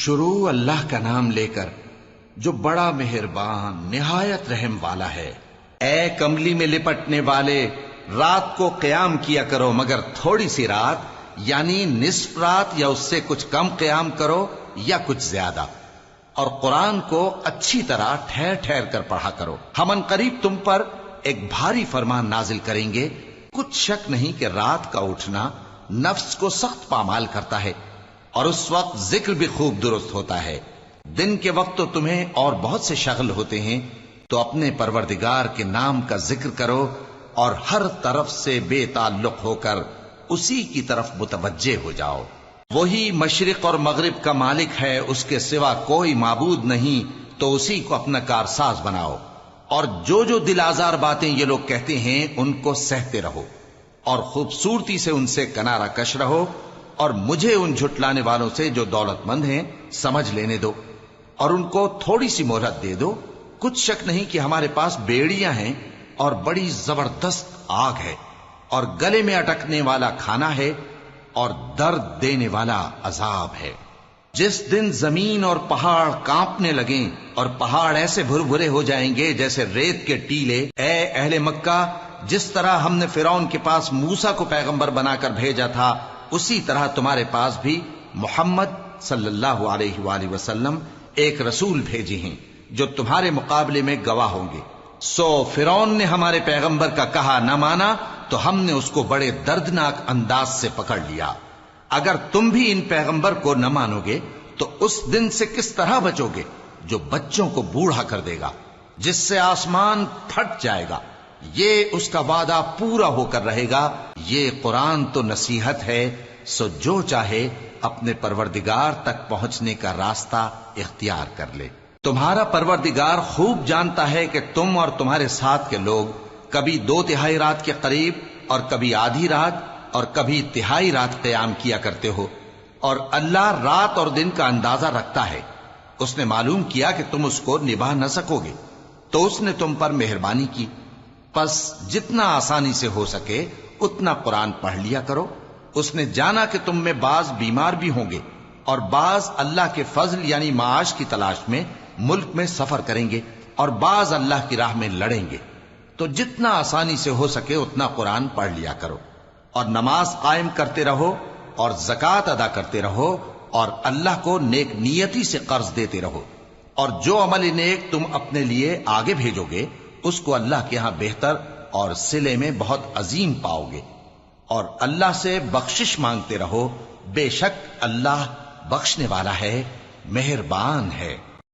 شروع اللہ کا نام لے کر جو بڑا مہربان نہایت رحم والا ہے۔ اے کملی میں لپٹنے والے، رات کو قیام کیا کرو مگر تھوڑی سی رات، یعنی نصف رات یا اس سے کچھ کم قیام کرو یا کچھ زیادہ، اور قرآن کو اچھی طرح ٹھہر ٹھہر کر پڑھا کرو۔ ہم ان قریب تم پر ایک بھاری فرمان نازل کریں گے۔ کچھ شک نہیں کہ رات کا اٹھنا نفس کو سخت پامال کرتا ہے، اور اس وقت ذکر بھی خوب درست ہوتا ہے۔ دن کے وقت تو تمہیں اور بہت سے شغل ہوتے ہیں، تو اپنے پروردگار کے نام کا ذکر کرو اور ہر طرف سے بے تعلق ہو کر اسی کی طرف متوجہ ہو جاؤ۔ وہی مشرق اور مغرب کا مالک ہے، اس کے سوا کوئی معبود نہیں، تو اسی کو اپنا کارساز بناؤ۔ اور جو دل آزار باتیں یہ لوگ کہتے ہیں ان کو سہتے رہو، اور خوبصورتی سے ان سے کنارہ کش رہو، اور مجھے ان جھٹلانے والوں سے جو دولت مند ہیں سمجھ لینے دو، اور ان کو تھوڑی سی مہلت دے دو۔ کچھ شک نہیں کہ ہمارے پاس بیڑیاں ہیں اور بڑی زبردست آگ ہے، اور گلے میں اٹکنے والا کھانا ہے، اور درد دینے والا عذاب ہے۔ جس دن زمین اور پہاڑ کانپنے لگیں اور پہاڑ ایسے بھربھرے ہو جائیں گے جیسے ریت کے ٹیلے، اے اہل مکہ، جس طرح ہم نے فرعون کے پاس موسیٰ کو پیغمبر بنا کر بھیجا تھا، اسی طرح تمہارے پاس بھی محمد صلی اللہ علیہ وآلہ وسلم ایک رسول بھیجے ہیں جو تمہارے مقابلے میں گواہ ہوں گے۔ سو فرعون نے ہمارے پیغمبر کا کہا نہ مانا، تو ہم نے اس کو بڑے دردناک انداز سے پکڑ لیا۔ اگر تم بھی ان پیغمبر کو نہ مانو گے تو اس دن سے کس طرح بچو گے جو بچوں کو بوڑھا کر دے گا، جس سے آسمان پھٹ جائے گا۔ یہ اس کا وعدہ پورا ہو کر رہے گا۔ یہ قرآن تو نصیحت ہے، سو جو چاہے اپنے پروردگار تک پہنچنے کا راستہ اختیار کر لے۔ تمہارا پروردگار خوب جانتا ہے کہ تم اور تمہارے ساتھ کے لوگ کبھی 2/3 رات کے قریب اور کبھی آدھی رات اور کبھی تہائی رات قیام کیا کرتے ہو، اور اللہ رات اور دن کا اندازہ رکھتا ہے۔ اس نے معلوم کیا کہ تم اس کو نبھا نہ سکو گے، تو اس نے تم پر مہربانی کی، پس جتنا آسانی سے ہو سکے اتنا قرآن پڑھ لیا کرو۔ اس نے جانا کہ تم میں بعض بیمار بھی ہوں گے، اور بعض اللہ کے فضل یعنی معاش کی تلاش میں ملک میں سفر کریں گے، اور بعض اللہ کی راہ میں لڑیں گے، تو جتنا آسانی سے ہو سکے اتنا قرآن پڑھ لیا کرو، اور نماز قائم کرتے رہو، اور زکوٰۃ ادا کرتے رہو، اور اللہ کو نیک نیتی سے قرض دیتے رہو، اور جو عمل نیک تم اپنے لیے آگے بھیجو گے اس کو اللہ کے ہاں بہتر اور صلے میں بہت عظیم پاؤ گے، اور اللہ سے بخشش مانگتے رہو، بے شک اللہ بخشنے والا ہے، مہربان ہے۔